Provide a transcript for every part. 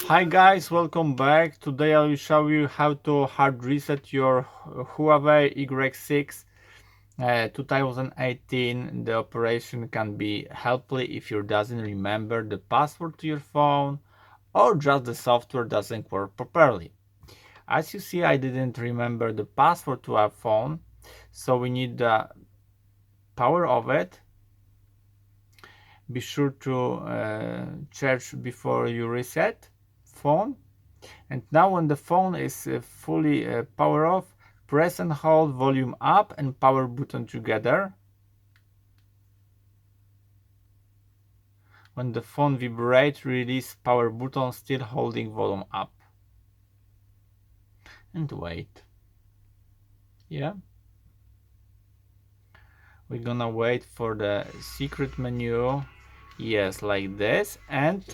Hi guys, welcome back. Today I will show you how to hard reset your Huawei Y6 2018. The operation can be helpful if you doesn't remember the password to your phone or just the software doesn't work properly. As you see, I didn't remember the password to our phone, so we need the power of it. Be sure to charge before you reset phone. And now when the phone is fully power off, press and hold volume up and power button together. When the phone vibrates, release power button still holding volume up. And wait. Yeah. We're gonna wait for the secret menu. Yes, like this. And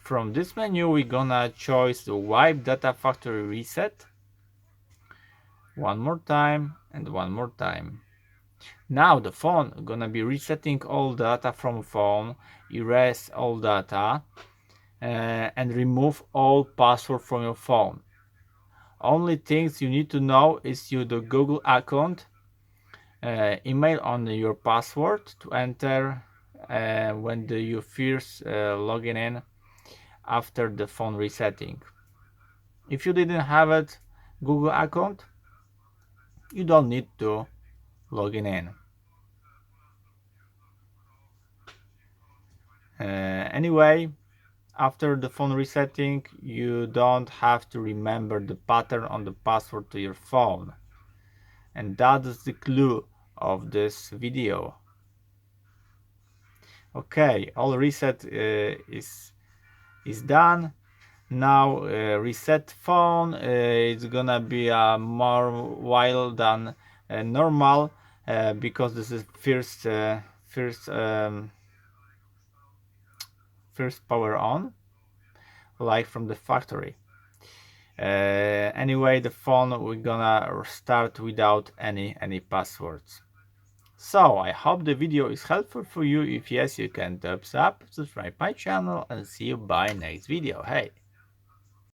from this menu, we're gonna choose the wipe data factory reset. One more time and one more time. Now the phone gonna be resetting all data from phone, erase all data, and remove all password from your phone. Only things you need to know is the Google account, email on your password to enter when you first login in after the phone resetting. If you didn't have it, Google account, you don't need to login in. Anyway, after the phone resetting, you don't have to remember the pattern on the password to your phone. And that is the clue of this video. Okay, all reset is done. Now reset phone. It's gonna be more while than normal because this is first power on, like from the factory. Anyway, the phone we're gonna start without any passwords. So I hope the video is helpful for you. If yes, you can thumbs up, subscribe my channel, and see you by next video. Hey.